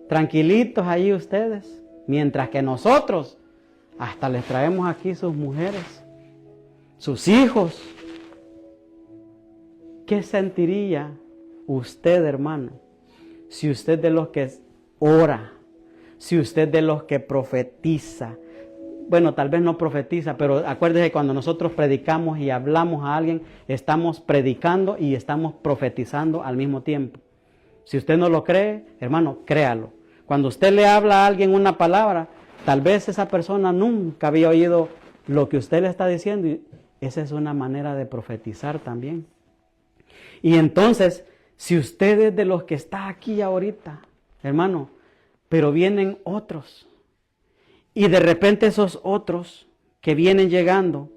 tranquilitos allí ustedes, mientras que nosotros hasta les traemos aquí sus mujeres, sus hijos. ¿Qué sentiría usted, hermano, si usted de los que ora, si usted de los que profetiza? Bueno, tal vez no profetiza, pero acuérdese, cuando nosotros predicamos y hablamos a alguien, estamos predicando y estamos profetizando al mismo tiempo. Si usted no lo cree, hermano, créalo. Cuando usted le habla a alguien una palabra, Tal vez esa persona nunca había oído lo que usted le está diciendo y esa es una manera de profetizar también. Y entonces, si usted es de los que está aquí ahorita, hermano, pero vienen otros y de repente esos otros que vienen llegando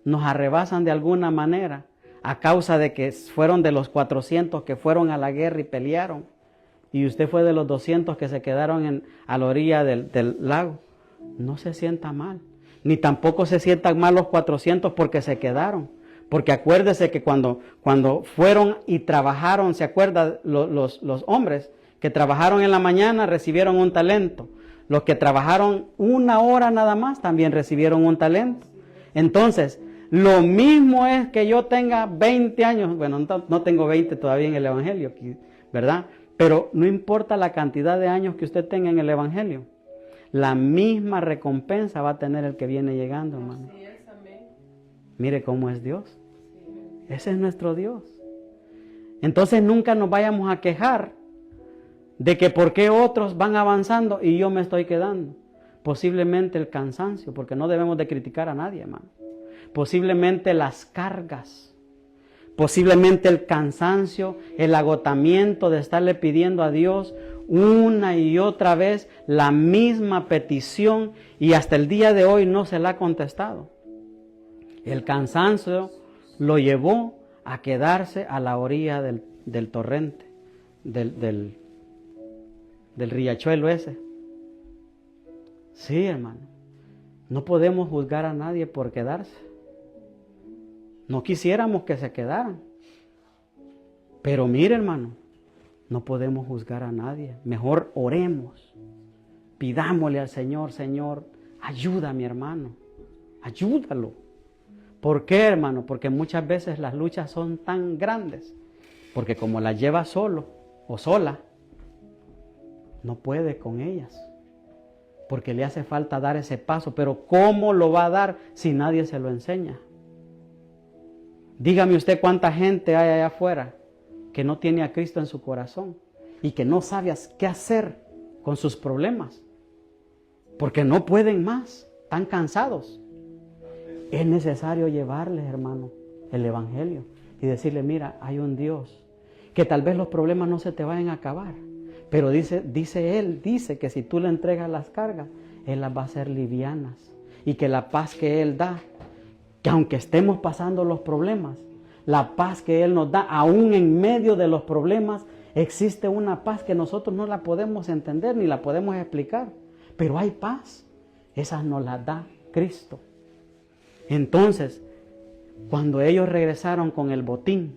nos arrebasan de alguna manera a causa de que fueron de los 400 que fueron a la guerra y pelearon y usted fue de los 200 que se quedaron a la orilla del lago. No se sienta mal, ni tampoco se sientan mal los 400 porque se quedaron. Porque acuérdese que cuando fueron y trabajaron, ¿se acuerda? Los hombres que trabajaron en la mañana recibieron un talento. Los que trabajaron 1 hora nada más también recibieron un talento. Entonces, lo mismo es que yo tenga 20 años, bueno, no tengo 20 todavía en el Evangelio, ¿verdad? Pero no importa la cantidad de años que usted tenga en el Evangelio, la misma recompensa va a tener el que viene llegando, hermano. Mire cómo es Dios. Ese es nuestro Dios. Entonces nunca nos vayamos a quejar de que por qué otros van avanzando y yo me estoy quedando. Posiblemente el cansancio, porque no debemos de criticar a nadie, hermano. Posiblemente las cargas, posiblemente el cansancio, el agotamiento de estarle pidiendo a Dios una y otra vez la misma petición y hasta el día de hoy no se la ha contestado. El cansancio lo llevó a quedarse a la orilla del torrente, del riachuelo ese. Sí, hermano, no podemos juzgar a nadie por quedarse. No quisiéramos que se quedaran. Pero mire, hermano, no podemos juzgar a nadie. Mejor oremos. Pidámosle al Señor, Señor, ayuda a mi hermano. Ayúdalo. ¿Por qué, hermano? Porque muchas veces las luchas son tan grandes. Porque como las lleva solo o sola, no puede con ellas. Porque le hace falta dar ese paso. Pero ¿cómo lo va a dar si nadie se lo enseña? Dígame usted cuánta gente hay allá afuera que no tiene a Cristo en su corazón y que no sabe qué hacer con sus problemas. Porque no pueden más, están cansados. Es necesario llevarles, hermano, el Evangelio y decirle, mira, hay un Dios, que tal vez los problemas no se te vayan a acabar, pero dice Él que si tú le entregas las cargas, Él las va a hacer livianas y que la paz que Él da, que aunque estemos pasando los problemas, la paz que Él nos da, aún en medio de los problemas, existe una paz que nosotros no la podemos entender ni la podemos explicar, pero hay paz, esa nos la da Cristo. Entonces, cuando ellos regresaron con el botín,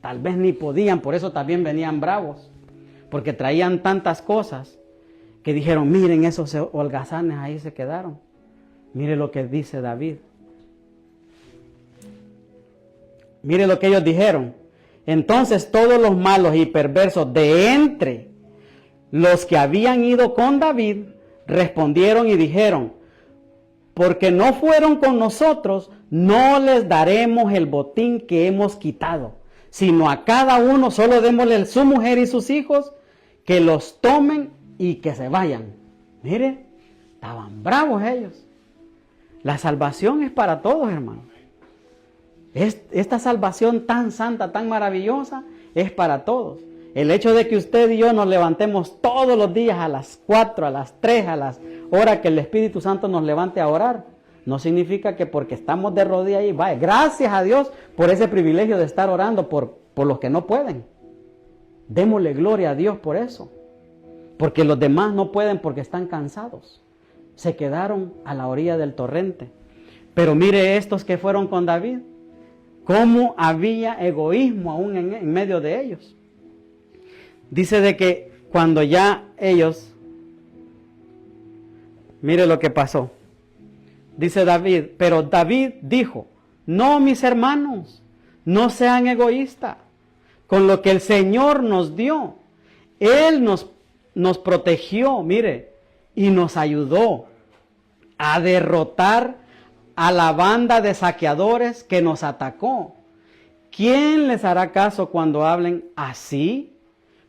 tal vez ni podían, por eso también venían bravos, porque traían tantas cosas que dijeron, miren esos holgazanes ahí se quedaron. Mire lo que dice David. Mire lo que ellos dijeron. Entonces todos los malos y perversos de entre los que habían ido con David respondieron y dijeron, porque no fueron con nosotros, no les daremos el botín que hemos quitado, sino a cada uno solo démosle su mujer y sus hijos, que los tomen y que se vayan. Mire, estaban bravos ellos. La salvación es para todos, hermanos. Esta salvación tan santa, tan maravillosa, es para todos. El hecho de que usted y yo nos levantemos todos los días a las 4, a las 3, a las horas que el Espíritu Santo nos levante a orar, no significa que porque estamos de rodillas ahí, vaya, gracias a Dios por ese privilegio de estar orando por los que no pueden. Démosle gloria a Dios por eso. Porque los demás no pueden porque están cansados. Se quedaron a la orilla del torrente. Pero mire estos que fueron con David, cómo había egoísmo aún en medio de ellos. Dice de que cuando ya ellos, mire lo que pasó. Dice David, pero David dijo, no, mis hermanos, no sean egoístas. Con lo que el Señor nos dio, Él nos protegió, mire, y nos ayudó a derrotar a la banda de saqueadores que nos atacó. ¿Quién les hará caso cuando hablen así?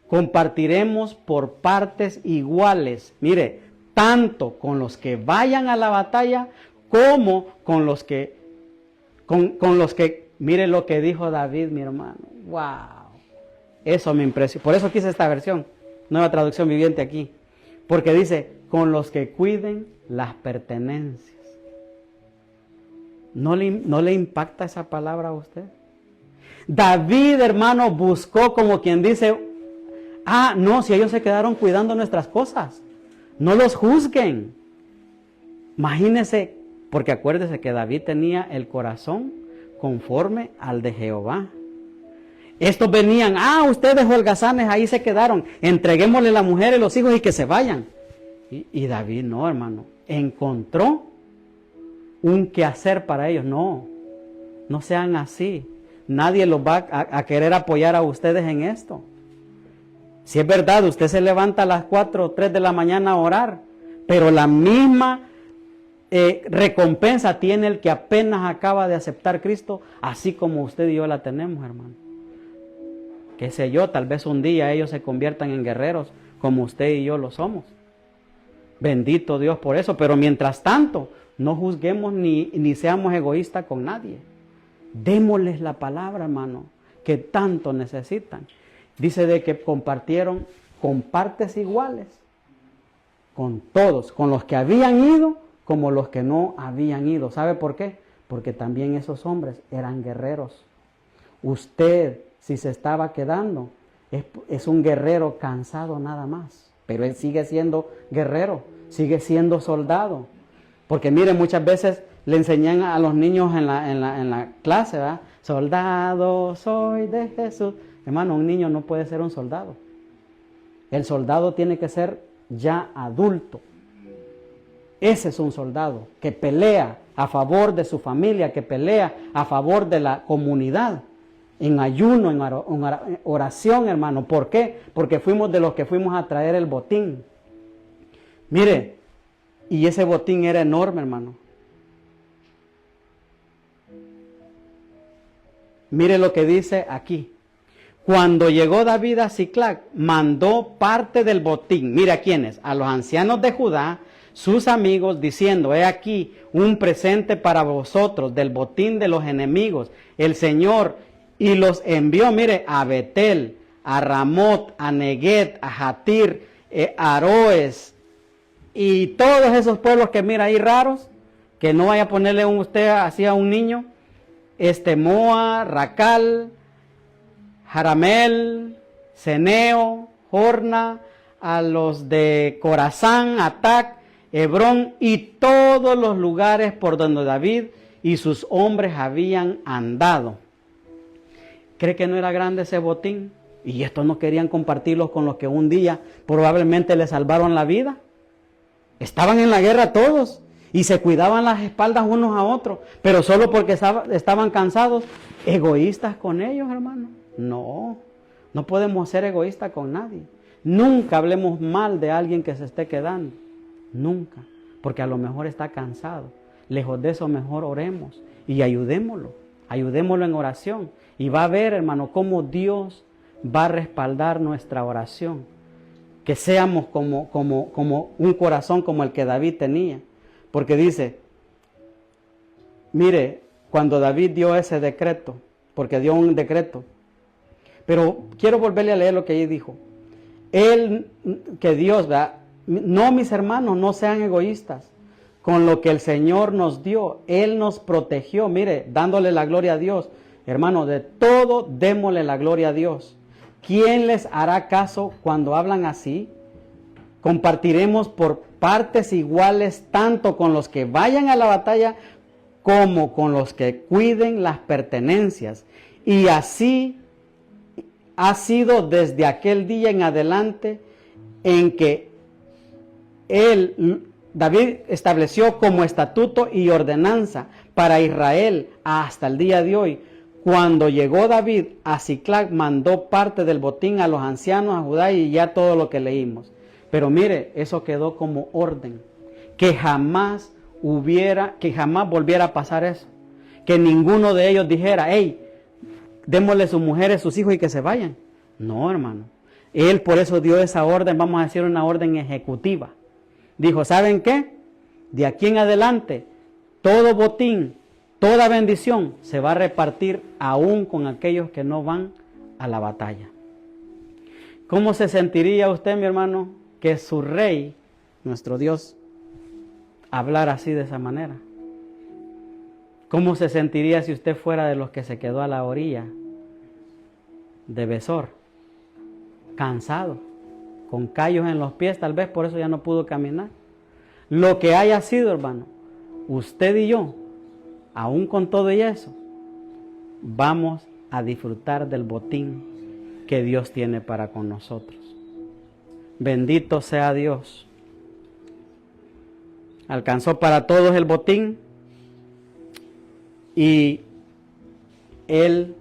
Compartiremos por partes iguales. Mire, tanto con los que vayan a la batalla como con los que, mire lo que dijo David, mi hermano. Wow, eso me impresionó. Por eso quise esta versión, nueva traducción viviente aquí, porque dice, con los que cuiden las pertenencias. ¿No le impacta esa palabra a usted? David, hermano, buscó, como quien dice, no, si ellos se quedaron cuidando nuestras cosas, no los juzguen. Imagínense, porque acuérdese que David tenía el corazón conforme al de Jehová. Estos venían, ustedes holgazanes ahí se quedaron, entreguémosle la mujer y los hijos y que se vayan. Y David no, hermano, encontró un quehacer para ellos. No sean así. Nadie los va a querer apoyar a ustedes en esto. Si es verdad, usted se levanta a las 4 o 3 de la mañana a orar, pero la misma recompensa tiene el que apenas acaba de aceptar a Cristo, así como usted y yo la tenemos, hermano. Qué sé yo, tal vez un día ellos se conviertan en guerreros como usted y yo lo somos. Bendito Dios por eso, pero mientras tanto, no juzguemos ni seamos egoístas con nadie. Démosles la palabra, hermano, que tanto necesitan. Dice de que compartieron con partes iguales, con todos, con los que habían ido como los que no habían ido. ¿Sabe por qué? Porque también esos hombres eran guerreros. Usted, si se estaba quedando, es un guerrero cansado nada más, pero él sigue siendo guerrero, sigue siendo soldado. Porque mire, muchas veces le enseñan a los niños en la clase, ¿verdad? Soldado soy de Jesús. Hermano, un niño no puede ser un soldado. El soldado tiene que ser ya adulto. Ese es un soldado que pelea a favor de su familia, que pelea a favor de la comunidad, en ayuno, en oración, hermano. ¿Por qué? Porque fuimos de los que fuimos a traer el botín. Mire, y ese botín era enorme, hermano. Mire lo que dice aquí. Cuando llegó David a Siclag, mandó parte del botín. Mira quiénes, a los ancianos de Judá, sus amigos, diciendo, he aquí un presente para vosotros del botín de los enemigos. El Señor, y los envió, mire, a Betel, a Ramot, a Neguet, a Jatir, a Aroes, y todos esos pueblos que mira ahí raros, que no vaya a ponerle usted así a un niño, Moa, Racal, Jaramel, Ceneo, Horna, a los de Corazán, Atac, Hebrón y todos los lugares por donde David y sus hombres habían andado. ¿Cree que no era grande ese botín? Y estos no querían compartirlos con los que un día probablemente les salvaron la vida. Estaban en la guerra todos y se cuidaban las espaldas unos a otros, pero solo porque estaban cansados, egoístas con ellos, hermano. No podemos ser egoístas con nadie. Nunca hablemos mal de alguien que se esté quedando. Nunca. Porque a lo mejor está cansado. Lejos de eso, mejor oremos y ayudémoslo. Ayudémoslo en oración. Y va a ver, hermano, cómo Dios va a respaldar nuestra oración. Que seamos como un corazón como el que David tenía. Porque dice, mire, cuando David dio ese decreto, porque dio un decreto, pero quiero volverle a leer lo que ahí dijo. Que Dios, ¿verdad? No, mis hermanos, no sean egoístas. Con lo que el Señor nos dio, Él nos protegió, mire, dándole la gloria a Dios. Hermano, de todo démosle la gloria a Dios. ¿Quién les hará caso cuando hablan así? Compartiremos por partes iguales tanto con los que vayan a la batalla como con los que cuiden las pertenencias. Y así ha sido desde aquel día en adelante en que David estableció como estatuto y ordenanza para Israel hasta el día de hoy. Cuando llegó David a Siclag, mandó parte del botín a los ancianos, a Judá, y ya todo lo que leímos. Pero mire, eso quedó como orden. Que jamás volviera a pasar eso. Que ninguno de ellos dijera, hey, démosle sus mujeres, sus hijos y que se vayan. No, hermano. Él por eso dio esa orden, vamos a decir una orden ejecutiva. Dijo, ¿saben qué? De aquí en adelante, todo botín, toda bendición se va a repartir aún con aquellos que no van a la batalla. ¿Cómo se sentiría usted, mi hermano, que su rey, nuestro Dios, hablara así de esa manera? ¿Cómo se sentiría si usted fuera de los que se quedó a la orilla de Besor, cansado, con callos en los pies, tal vez por eso ya no pudo caminar? Lo que haya sido, hermano, usted y yo, aún con todo y eso, vamos a disfrutar del botín que Dios tiene para con nosotros. Bendito sea Dios. Alcanzó para todos el botín y Él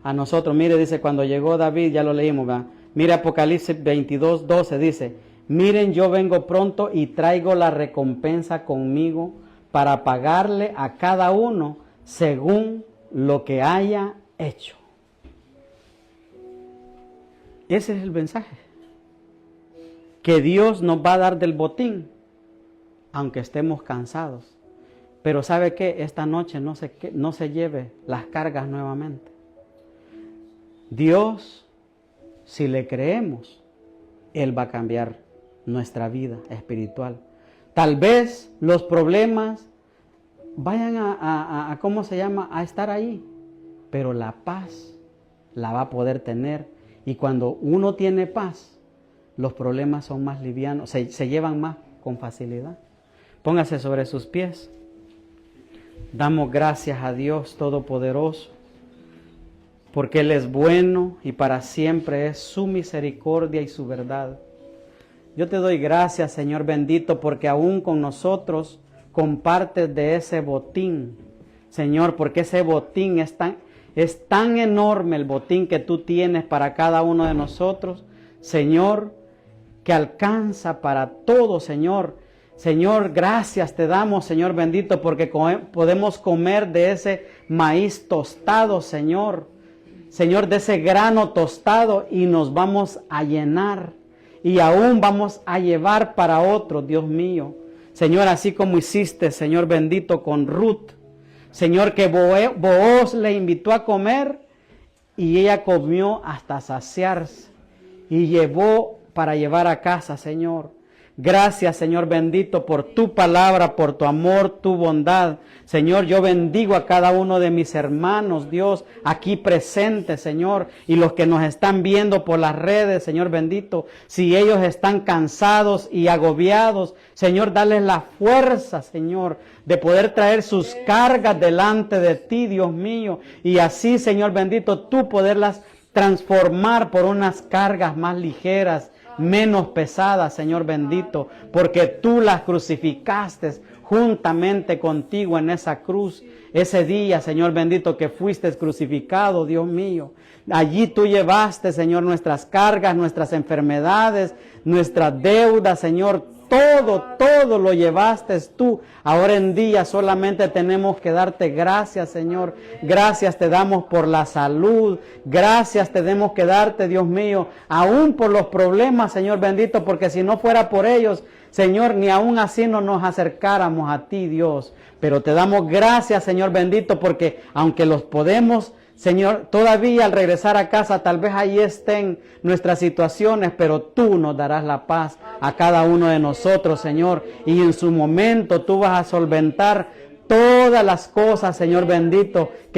a nosotros, mire, dice, cuando llegó David, ya lo leímos, ¿verdad? Mire Apocalipsis 22:12, dice, miren, yo vengo pronto y traigo la recompensa conmigo para pagarle a cada uno según lo que haya hecho. Ese es el mensaje. Que Dios nos va a dar del botín, aunque estemos cansados. Pero ¿sabe qué? Esta noche no se lleve las cargas nuevamente. Dios, si le creemos, Él va a cambiar nuestra vida espiritual. Tal vez los problemas vayan a ¿cómo se llama? A estar ahí. Pero la paz la va a poder tener. Y cuando uno tiene paz, los problemas son más livianos, se llevan más con facilidad. Póngase sobre sus pies. Damos gracias a Dios Todopoderoso, porque Él es bueno y para siempre es su misericordia y su verdad. Yo te doy gracias, Señor bendito, porque aún con nosotros compartes de ese botín, Señor, porque ese botín es tan enorme, el botín que tú tienes para cada uno de nosotros, Señor, que alcanza para todo, Señor. Señor, gracias te damos, Señor bendito, porque podemos comer de ese maíz tostado, Señor. Señor, de ese grano tostado, y nos vamos a llenar. Y aún vamos a llevar para otros, Dios mío. Señor, así como hiciste, Señor bendito, con Ruth. Señor, que Booz le invitó a comer y ella comió hasta saciarse. Y llevó para llevar a casa, Señor. Gracias, Señor bendito, por tu palabra, por tu amor, tu bondad. Señor, yo bendigo a cada uno de mis hermanos, Dios, aquí presentes, Señor, y los que nos están viendo por las redes, Señor bendito. Si ellos están cansados y agobiados, Señor, dales la fuerza, Señor, de poder traer sus cargas delante de ti, Dios mío. Y así, Señor bendito, tú poderlas transformar por unas cargas más ligeras, menos pesadas, Señor bendito, porque tú las crucificaste juntamente contigo en esa cruz. Ese día, Señor bendito, que fuiste crucificado, Dios mío. Allí tú llevaste, Señor, nuestras cargas, nuestras enfermedades, nuestras deudas, Señor. Todo lo llevaste tú. Ahora en día solamente tenemos que darte gracias, Señor. Gracias te damos por la salud. Gracias tenemos que darte, Dios mío, aún por los problemas, Señor bendito, porque si no fuera por ellos, Señor, ni aún así no nos acercáramos a ti, Dios. Pero te damos gracias, Señor bendito, porque aunque los podemos, Señor, todavía al regresar a casa tal vez ahí estén nuestras situaciones, pero tú nos darás la paz a cada uno de nosotros, Señor. Y en su momento tú vas a solventar todas las cosas, Señor bendito, que